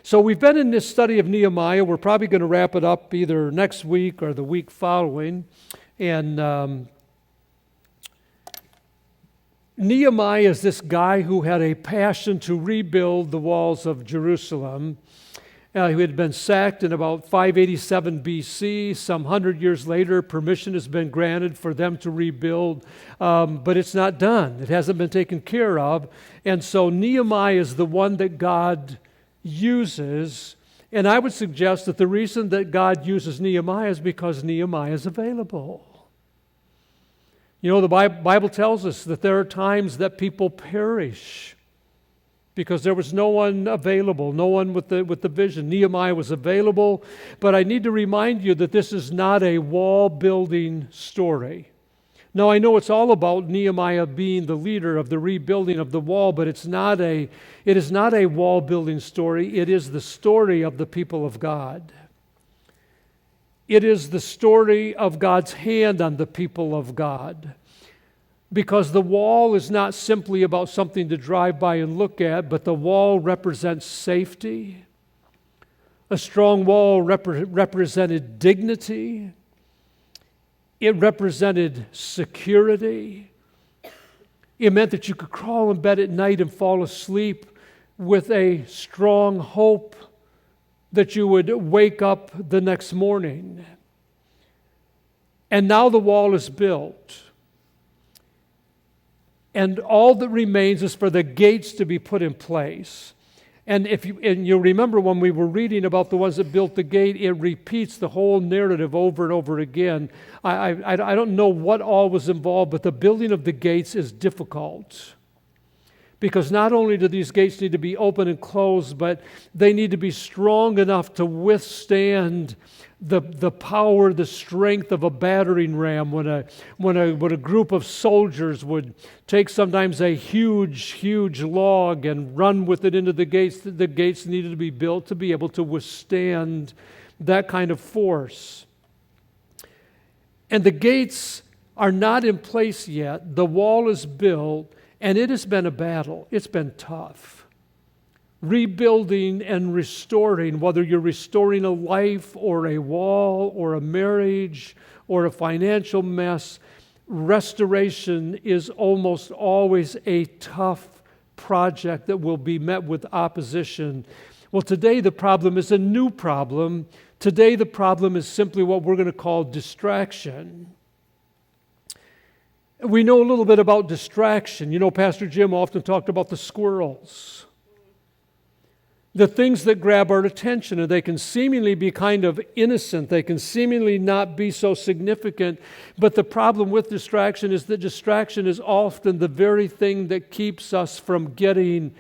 So we've been in this study of Nehemiah. We're probably going to wrap it up either next week or the week following. And Nehemiah is this guy who had a passion to rebuild the walls of Jerusalem. He had been sacked in about 587 BC. Some 100 years later, permission has been granted for them to rebuild, but it's not done. It hasn't been taken care of. And so Nehemiah is the one that God uses. And I would suggest that the reason that God uses Nehemiah is because Nehemiah is available. You know, the Bible tells us that there are times that people perish because there was no one available, no one with the vision. Nehemiah was available, but I need to remind you that this is not a wall-building story. Now, I know it's all about Nehemiah being the leader of the rebuilding of the wall, but it is not a wall-building story. It is the story of the people of God. It is the story of God's hand on the people of God. Because the wall is not simply about something to drive by and look at, but the wall represents safety. A strong wall represented dignity. It represented security. It meant that you could crawl in bed at night and fall asleep with a strong hope that you would wake up the next morning. And now the wall is built. And all that remains is for the gates to be put in place. And you remember when we were reading about the ones that built the gate, it repeats the whole narrative over and over again. I don't know what all was involved, but the building of the gates is difficult. Because not only do these gates need to be open and closed, but they need to be strong enough to withstand the power, the strength of a battering ram when a group of soldiers would take sometimes a huge log and run with it into the gates. The gates needed to be built to be able to withstand that kind of force. And the gates are not in place yet. The wall is built, and it has been a battle. It's been tough. Rebuilding and restoring, whether you're restoring a life or a wall or a marriage or a financial mess, restoration is almost always a tough project that will be met with opposition. Well, today the problem is a new problem. Today the problem is simply what we're going to call distraction. We know a little bit about distraction. You know, Pastor Jim often talked about the squirrels. The things that grab our attention, and they can seemingly be kind of innocent. They can seemingly not be so significant. But the problem with distraction is that distraction is often the very thing that keeps us from getting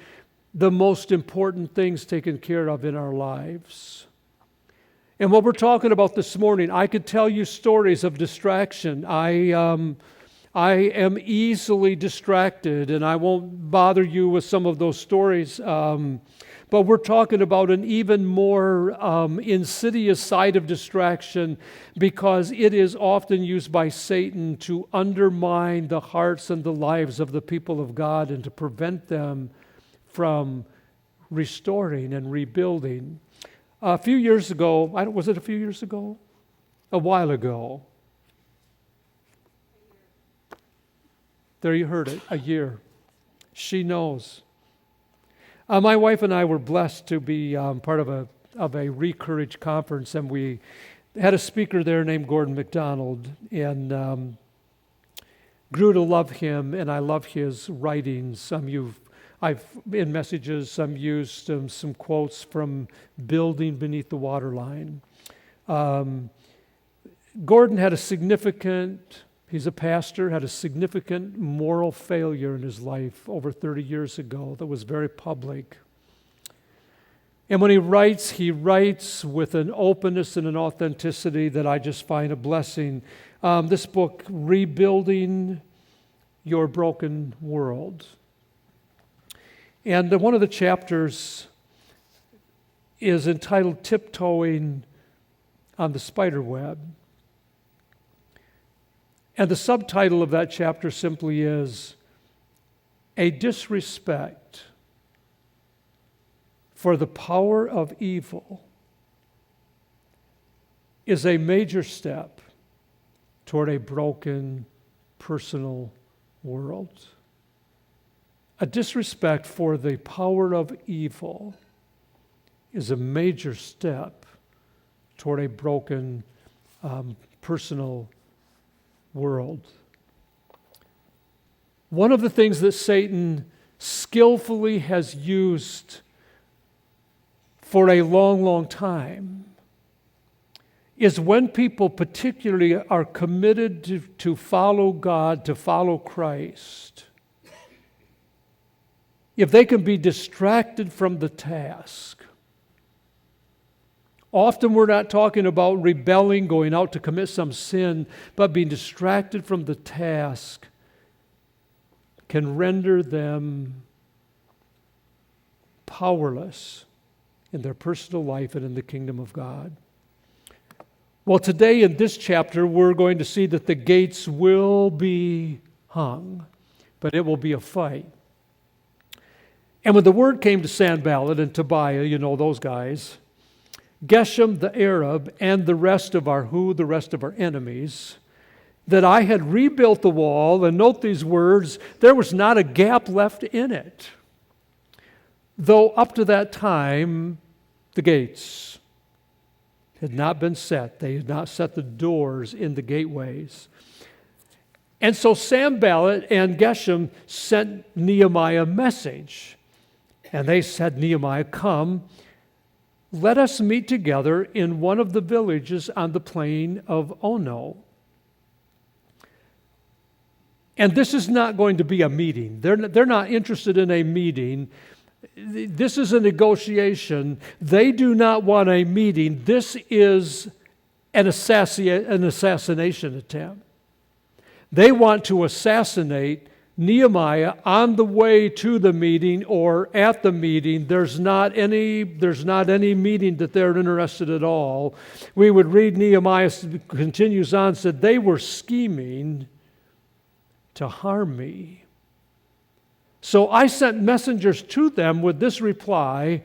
the most important things taken care of in our lives. And what we're talking about this morning, I could tell you stories of distraction. I am easily distracted, and I won't bother you with some of those stories. But we're talking about an even more insidious side of distraction because it is often used by Satan to undermine the hearts and the lives of the people of God and to prevent them from restoring and rebuilding. A few years ago, was it a few years ago? A while ago. There you heard it, a year. She knows. My wife and I were blessed to be part of a Recourage conference, and we had a speaker there named Gordon MacDonald, and grew to love him, and I love his writings. I've in messages, some used some quotes from Building Beneath the Waterline. Gordon had he's a pastor, had a significant moral failure in his life over 30 years ago that was very public. And when he writes with an openness and an authenticity that I just find a blessing. This book, Rebuilding Your Broken World. And one of the chapters is entitled Tiptoeing on the Spiderweb. And the subtitle of that chapter simply is A Disrespect for the power of evil is a major step toward a broken personal world. A disrespect for the power of evil is a major step toward a broken personal world. One of the things that Satan skillfully has used for a long, long time is when people particularly are committed to follow God, to follow Christ, if they can be distracted from the task. Often we're not talking about rebelling, going out to commit some sin, but being distracted from the task can render them powerless in their personal life and in the kingdom of God. Well, today in this chapter, we're going to see that the gates will be hung, but it will be a fight. And when the word came to Sanballat and Tobiah, you know those guys, Geshem the Arab, and the rest of our enemies, that I had rebuilt the wall, and note these words, there was not a gap left in it. Though up to that time, the gates had not been set. They had not set the doors in the gateways. And so Sanballat and Geshem sent Nehemiah a message. And they said, Nehemiah, come, let us meet together in one of the villages on the plain of Ono. And this is not going to be a meeting. They're not interested in a meeting. This is a negotiation. They do not want a meeting. This is an assassination attempt. They want to assassinate Nehemiah on the way to the meeting or at the meeting. There's not any meeting that they're interested at all. We would read Nehemiah continues on, said they were scheming to harm me. So I sent messengers to them with this reply,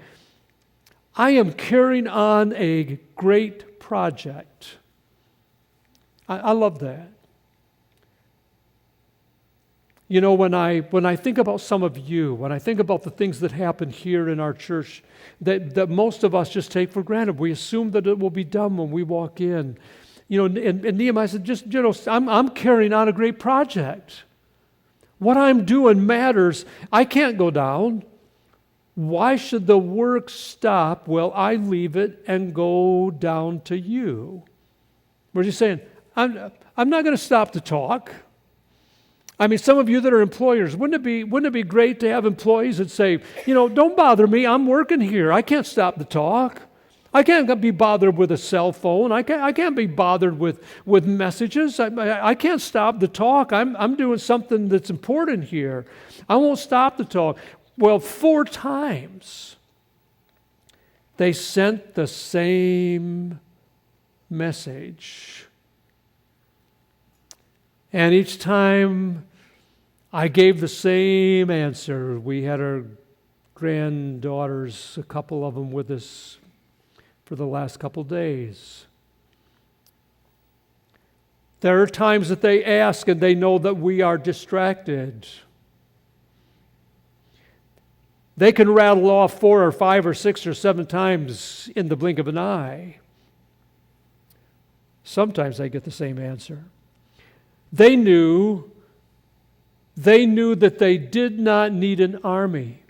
I am carrying on a great project. I love that. You know, when I think about some of you, when I think about the things that happen here in our church that most of us just take for granted, we assume that it will be done when we walk in. You know, and Nehemiah said, I'm carrying on a great project. What I'm doing matters. I can't go down. Why should the work stop? Well, I leave it and go down to you. What are you saying? I'm not going to stop to talk. I mean, some of you that are employers, wouldn't it be great to have employees that say, you know, don't bother me, I'm working here. I can't stop to talk. I can't be bothered with a cell phone. I can't be bothered with messages. I can't stop to talk. I'm doing something that's important here. I won't stop to talk. Well, 4 times they sent the same message. And each time I gave the same answer. We had our granddaughters, a couple of them with us for the last couple days. There are times that they ask and they know that we are distracted. They can rattle off 4 or 5 or 6 or 7 times in the blink of an eye. Sometimes they get the same answer. They knew that they did not need an army.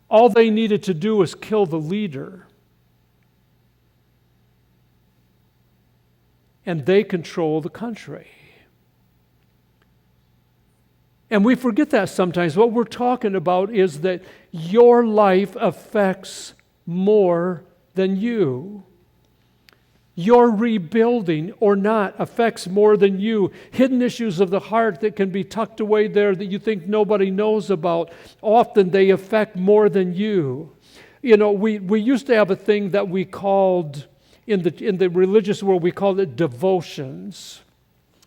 All they needed to do was kill the leader. And they control the country. And we forget that sometimes. What we're talking about is that your life affects more than you. Your rebuilding or not affects more than you. Hidden issues of the heart that can be tucked away there that you think nobody knows about, often they affect more than you. You know, we used to have a thing that we called, in the religious world, we called it devotions.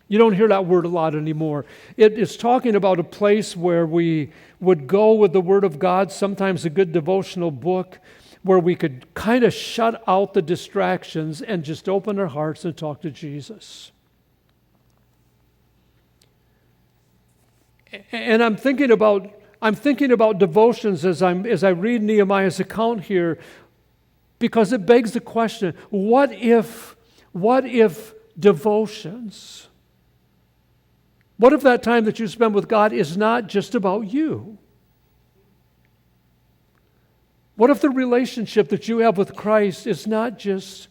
You don't hear that word a lot anymore. It is talking about a place where we would go with the Word of God, sometimes a good devotional book, where we could kind of shut out the distractions and just open our hearts and talk to Jesus. And I'm thinking about devotions as I read Nehemiah's account here, because it begs the question: what if devotions? What if that time that you spend with God is not just about you? What if the relationship that you have with Christ is not just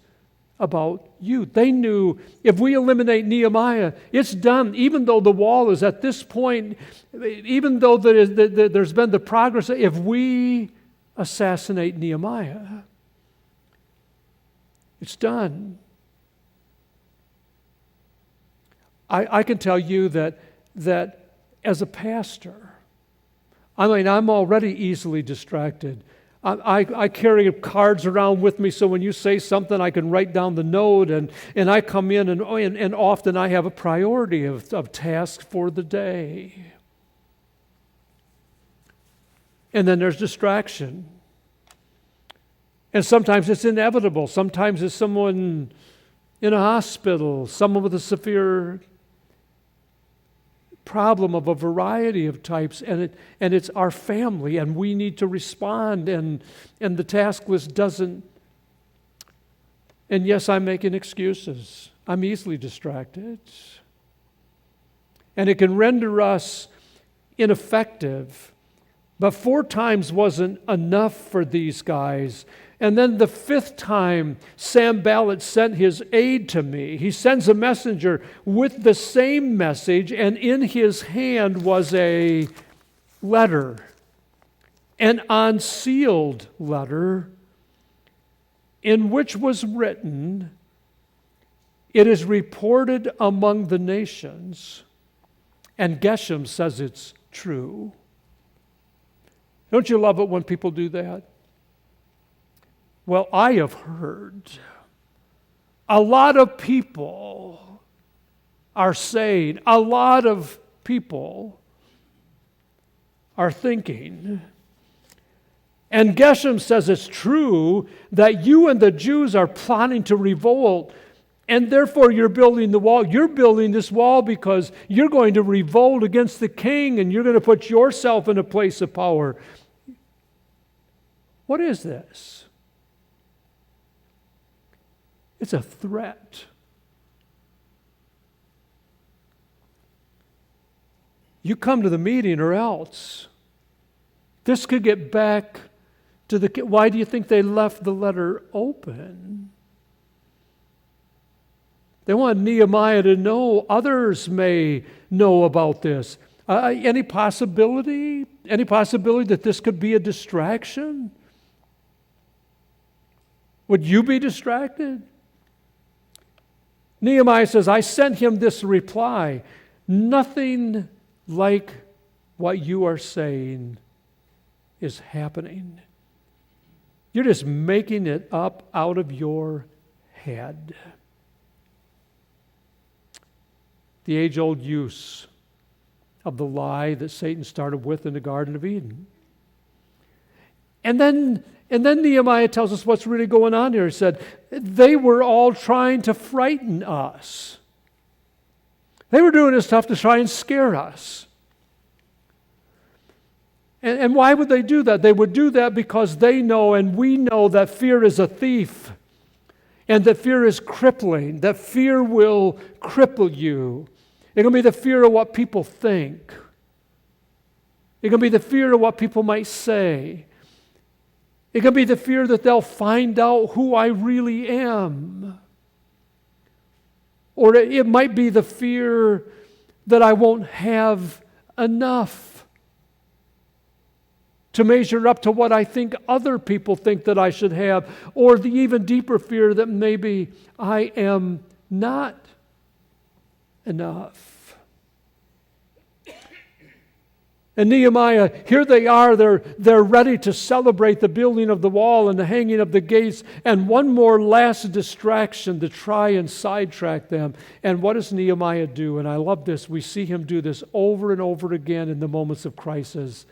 about you? They knew if we eliminate Nehemiah, it's done. Even though the wall is at this point, even though there's been the progress, if we assassinate Nehemiah, it's done. I can tell you that as a pastor, I'm already easily distracted. I carry cards around with me, so when you say something, I can write down the note, and I come in, and often I have a priority of tasks for the day. And then there's distraction. And sometimes it's inevitable. Sometimes it's someone in a hospital, someone with a severe problem of a variety of types, and it's our family, and we need to respond, and the task list doesn't. And yes, I'm making excuses. I'm easily distracted. And it can render us ineffective. But 4 times wasn't enough for these guys. And then the 5th time, Sanballat sent his aide to me. He sends a messenger with the same message, and in his hand was a letter, an unsealed letter, in which was written, "It is reported among the nations," and Geshem says it's true. Don't you love it when people do that? Well, I have heard a lot of people are saying, a lot of people are thinking, and Geshem says it's true that you and the Jews are plotting to revolt, and therefore you're building the wall. You're building this wall because you're going to revolt against the king, and you're going to put yourself in a place of power. What is this? It's a threat. You come to the meeting or else. This could get back to the... Why do you think they left the letter open? They want Nehemiah to know. Others may know about this. Any possibility that this could be a distraction? Would you be distracted? Nehemiah says, I sent him this reply. Nothing like what you are saying is happening. You're just making it up out of your head. The age-old use of the lie that Satan started with in the Garden of Eden. And then Nehemiah tells us what's really going on here. He said, they were all trying to frighten us. They were doing this stuff to try and scare us. And why would they do that? They would do that because they know, and we know, that fear is a thief. And that fear is crippling. That fear will cripple you. It can be the fear of what people think. It can be the fear of what people might say. It can be the fear that they'll find out who I really am. Or it might be the fear that I won't have enough to measure up to what I think other people think that I should have. Or the even deeper fear that maybe I am not enough. And Nehemiah, here they are, they're ready to celebrate the building of the wall and the hanging of the gates, and one more last distraction to try and sidetrack them. And what does Nehemiah do? And I love this. We see him do this over and over again in the moments of crisis.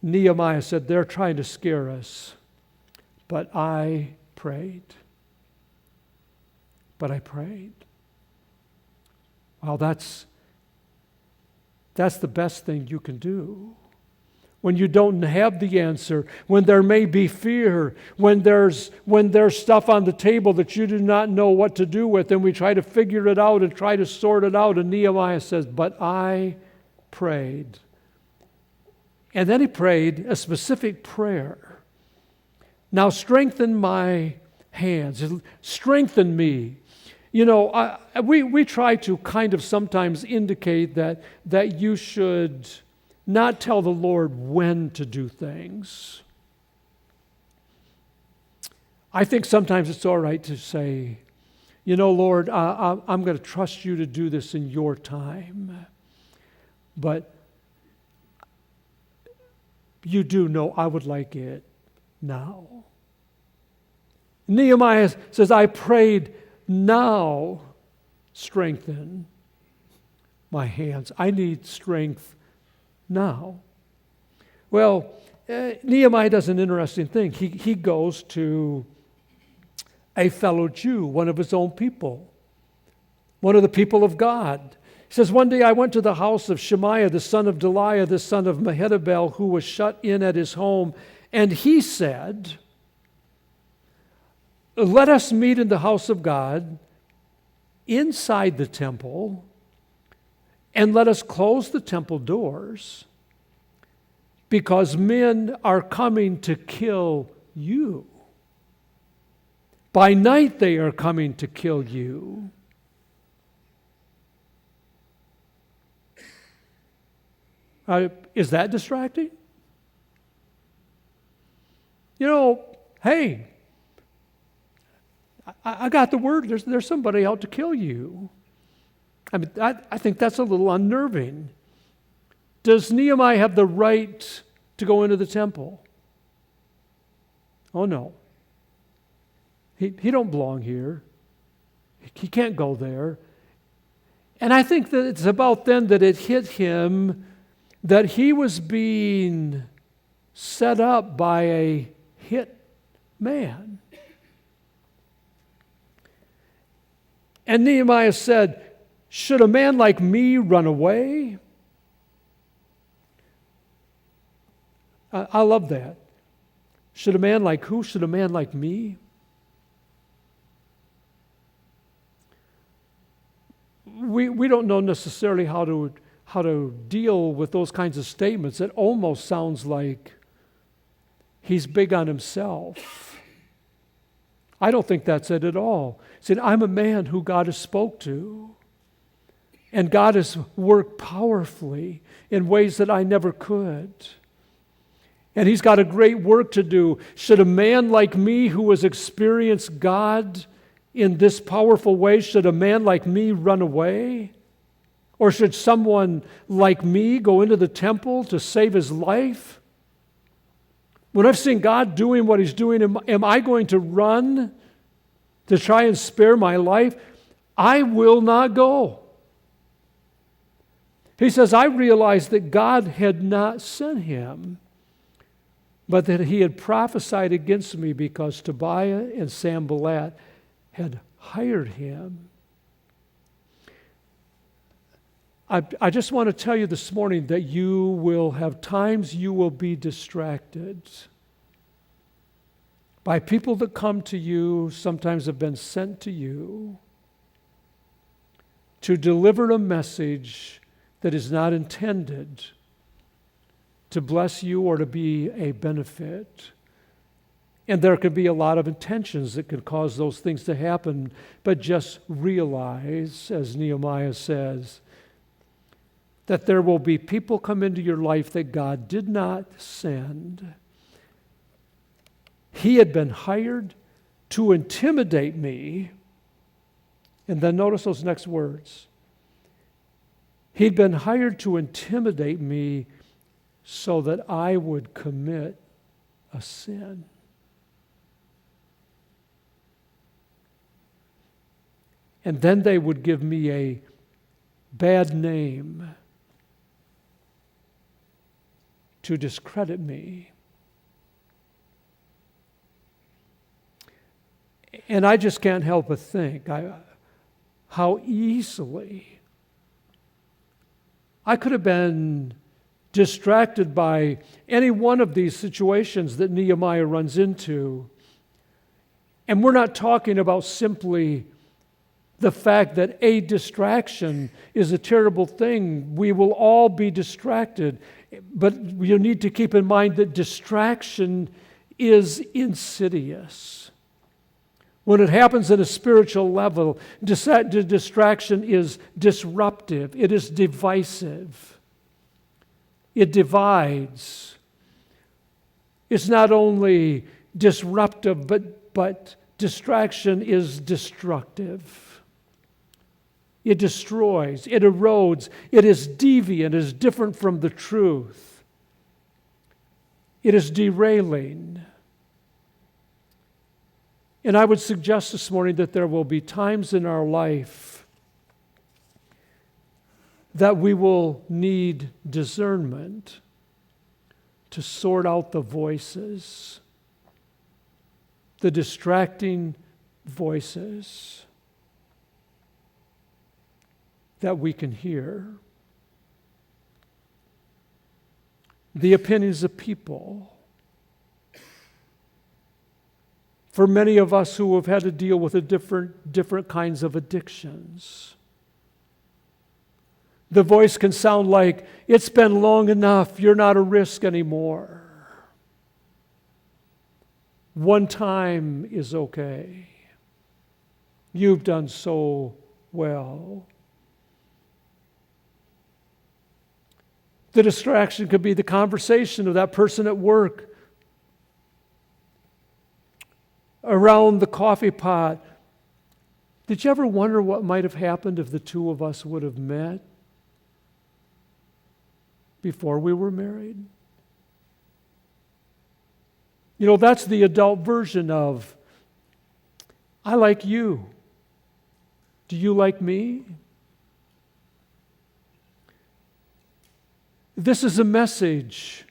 Nehemiah said, they're trying to scare us, but I prayed. But I prayed. Well, that's the best thing you can do. When you don't have the answer, when there may be fear, when there's stuff on the table that you do not know what to do with, and we try to figure it out and try to sort it out. And Nehemiah says, but I prayed. And then he prayed a specific prayer. Now strengthen my hands. Strengthen me. You know, we try to kind of sometimes indicate that you should not tell the Lord when to do things. I think sometimes it's all right to say, you know, Lord, I'm going to trust you to do this in your time. But you do know I would like it now. Nehemiah says, I prayed, now strengthen my hands. I need strength now. Well, Nehemiah does an interesting thing. He goes to a fellow Jew, one of his own people, one of the people of God. He says, one day I went to the house of Shemaiah, the son of Delaiah, the son of Mehetabel, who was shut in at his home, and he said, let us meet in the house of God inside the temple, and let us close the temple doors, because men are coming to kill you. By night they are coming to kill you. Is that distracting? You know, hey, I got the word. There's somebody out to kill you. I mean, I think that's a little unnerving. Does Nehemiah have the right to go into the temple? Oh, no. He don't belong here. He can't go there. And I think that it's about then that it hit him that he was being set up by a hit man. And Nehemiah said, should a man like me run away? I love that. Should a man like who? Should a man like me? We don't know necessarily how to deal with those kinds of statements. It almost sounds like he's big on himself. I don't think that's it at all. He said, I'm a man who God has spoke to. And God has worked powerfully in ways that I never could. And He's got a great work to do. Should a man like me who has experienced God in this powerful way, should a man like me run away? Or should someone like me go into the temple to save his life? When I've seen God doing what He's doing, am I going to run to try and spare my life? I will not go. He says, I realized that God had not sent him, but that he had prophesied against me because Tobiah and Sanballat had hired him. I just want to tell you this morning that you will have times you will be distracted by people that come to you, sometimes have been sent to you, to deliver a message that is not intended to bless you or to be a benefit. And there could be a lot of intentions that could cause those things to happen, but just realize, as Nehemiah says, that there will be people come into your life that God did not send. He had been hired to intimidate me. And then notice those next words. He'd been hired to intimidate me so that I would commit a sin. And then they would give me a bad name to discredit me. And I just can't help but think how easily I could have been distracted by any one of these situations that Nehemiah runs into. And we're not talking about simply the fact that a distraction is a terrible thing. We will all be distracted. But you need to keep in mind that distraction is insidious. When it happens at a spiritual level, distraction is disruptive. It is divisive. It divides. It's not only disruptive, but distraction is destructive. It destroys, it erodes, it is deviant, it is different from the truth. It is derailing. And I would suggest this morning that there will be times in our life that we will need discernment to sort out the voices, the distracting voices that we can hear, the opinions of people. For many of us who have had to deal with different kinds of addictions, the voice can sound like, "It's been long enough, you're not a risk anymore. One time is okay. You've done so well." The distraction could be the conversation of that person at work, around the coffee pot. Did you ever wonder what might have happened if the two of us would have met before we were married? You know, that's the adult version of, "I like you. Do you like me?" This is a message.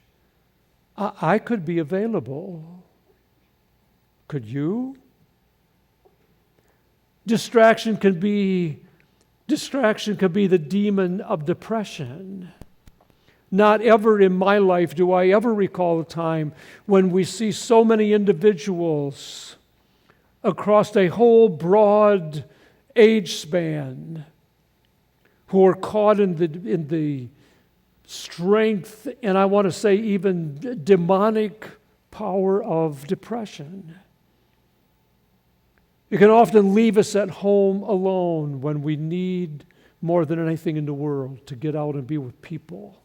I could be available. Could you? Distraction could be the demon of depression. Not ever in my life do I ever recall a time when we see so many individuals across a whole broad age span who are caught in the strength, and I want to say even demonic power of depression. It can often leave us at home alone when we need more than anything in the world to get out and be with people.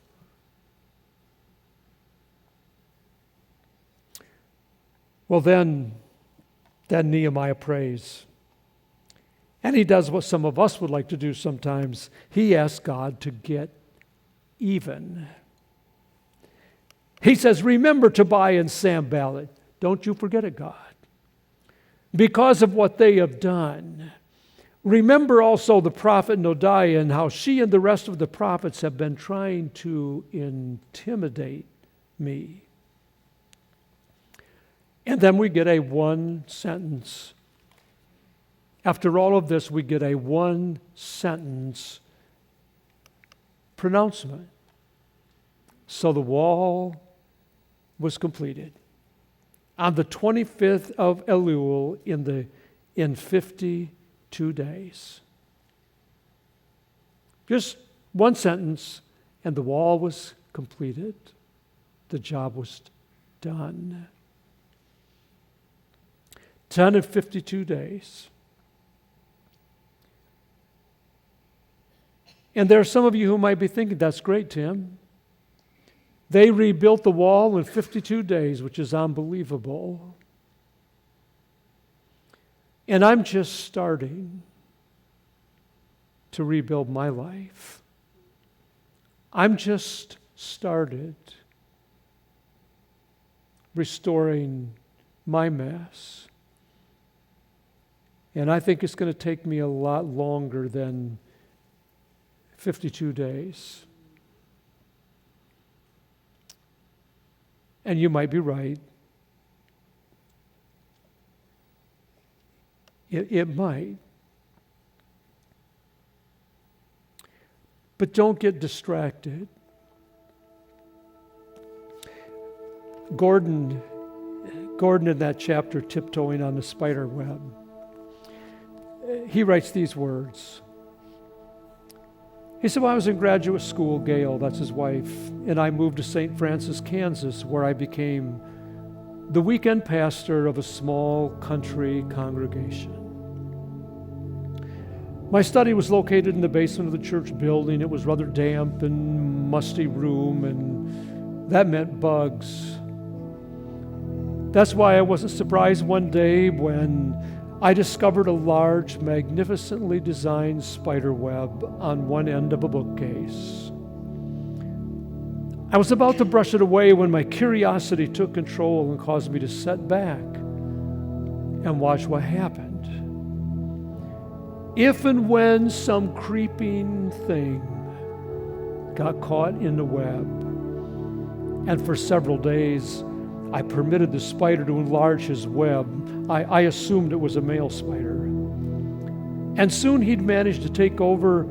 Well, then Nehemiah prays. And he does what some of us would like to do sometimes. He asks God to get even. He says, "Remember Tobiah and Sanballat. Don't you forget it, God. Because of what they have done. Remember also the prophet Noadiah and how she and the rest of the prophets have been trying to intimidate me." And then we get a one sentence. After all of this, we get a one sentence pronouncement. So the wall was completed on the 25th of Elul in 52 days. Just one sentence, and the wall was completed. The job was done. 10 and 52 days. And there are some of you who might be thinking, "That's great, Tim. They rebuilt the wall in 52 days, which is unbelievable. And I'm just starting to rebuild my life. I'm just started restoring my mess. And I think it's going to take me a lot longer than 52 days. And you might be right. It might. But don't get distracted. Gordon in that chapter, Tiptoeing on the Spider Web, he writes these words. He said, when I was in graduate school, Gail, that's his wife, and I moved to St. Francis, Kansas, where I became the weekend pastor of a small country congregation. My study was located in the basement of the church building. It was rather damp and musty room, and that meant bugs. That's why I wasn't surprised one day when I discovered a large, magnificently designed spider web on one end of a bookcase. I was about to brush it away when my curiosity took control and caused me to sit back and watch what happened. If and when some creeping thing got caught in the web, and for several days I permitted the spider to enlarge his web, I assumed it was a male spider. And soon he'd managed to take over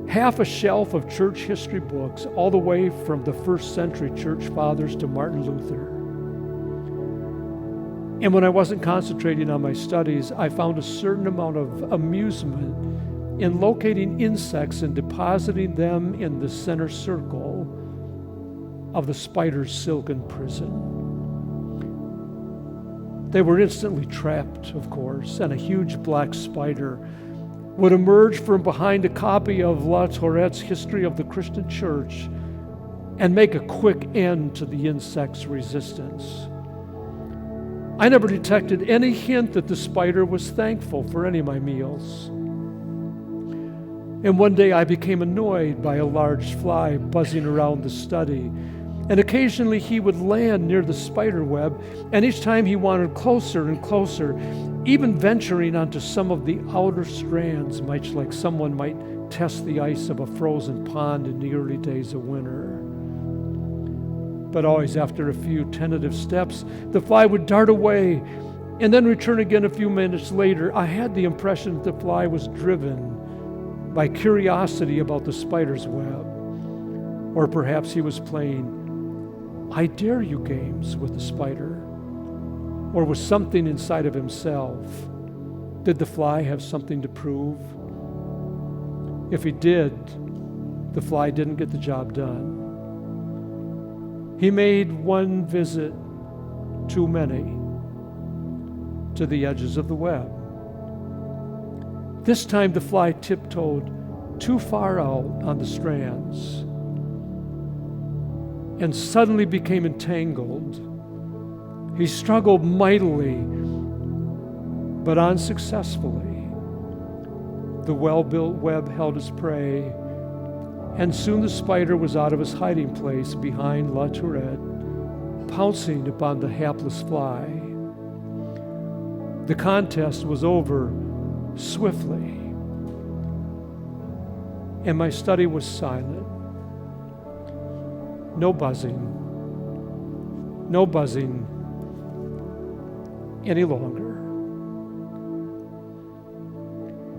half a shelf of church history books, all the way from the first century church fathers to Martin Luther. And when I wasn't concentrating on my studies, I found a certain amount of amusement in locating insects and depositing them in the center circle of the spider's silken prison. They were instantly trapped, of course, and a huge black spider would emerge from behind a copy of La Tourette's History of the Christian Church and make a quick end to the insect's resistance. I never detected any hint that the spider was thankful for any of my meals. And one day I became annoyed by a large fly buzzing around the study. And occasionally he would land near the spider web, and each time he wandered closer and closer, even venturing onto some of the outer strands, much like someone might test the ice of a frozen pond in the early days of winter. But always after a few tentative steps, the fly would dart away and then return again a few minutes later. I had the impression that the fly was driven by curiosity about the spider's web, or perhaps he was playing I dare you games with the spider, or was something inside of himself. Did the fly have something to prove? If he did, the fly didn't get the job done. He made one visit too many to the edges of the web. This time the fly tiptoed too far out on the strands and suddenly became entangled. He struggled mightily, but unsuccessfully. The well-built web held his prey, and soon the spider was out of his hiding place behind La Tourette, pouncing upon the hapless fly. The contest was over swiftly, and my study was silent. No buzzing any longer.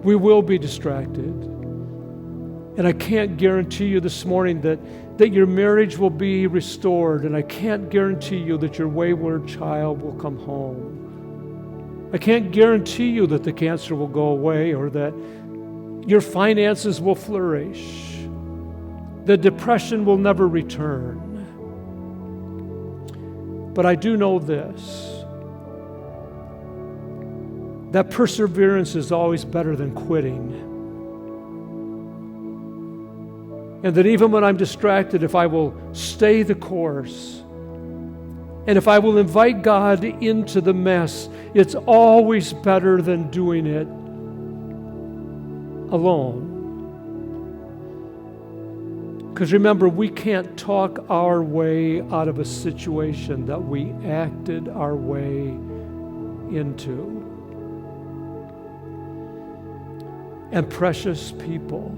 We will be distracted. And I can't guarantee you this morning that your marriage will be restored, and I can't guarantee you that your wayward child will come home. I can't guarantee you that the cancer will go away or that your finances will flourish. The depression will never return. But I do know this, that perseverance is always better than quitting. And that even when I'm distracted, if I will stay the course, and if I will invite God into the mess, it's always better than doing it alone. Because remember, we can't talk our way out of a situation that we acted our way into. And precious people,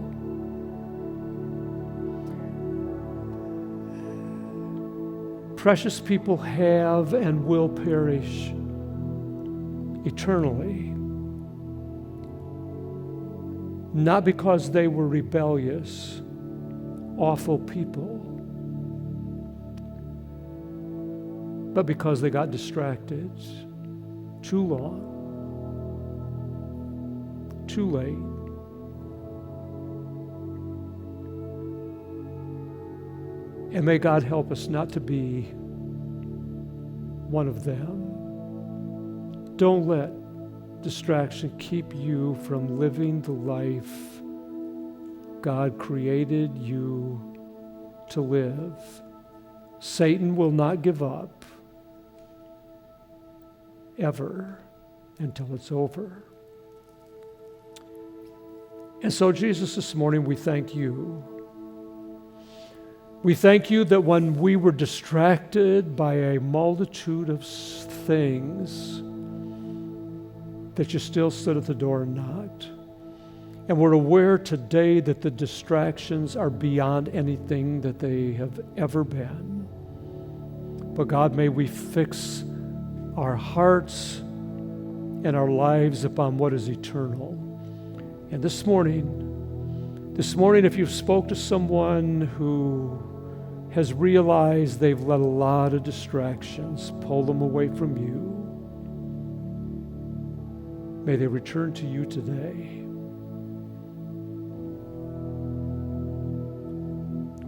have and will perish eternally, not because they were rebellious, awful people, but because they got distracted too long, too late. And may God help us not to be one of them. Don't let distraction keep you from living the life God created you to live. Satan will not give up ever until it's over. And so, Jesus, this morning we thank you. We thank you that when we were distracted by a multitude of things, that you still stood at the door and knocked. And we're aware today that the distractions are beyond anything that they have ever been. But God, may we fix our hearts and our lives upon what is eternal. And this morning, if you've spoke to someone who has realized they've let a lot of distractions pull them away from you, may they return to you today.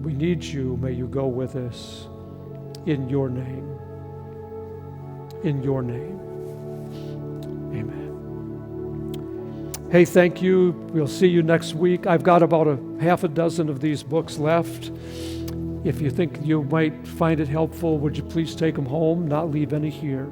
We need you. May you go with us in your name. In your name. Amen. Hey, thank you. We'll see you next week. I've got about a half a dozen of these books left. If you think you might find it helpful, would you please take them home, not leave any here?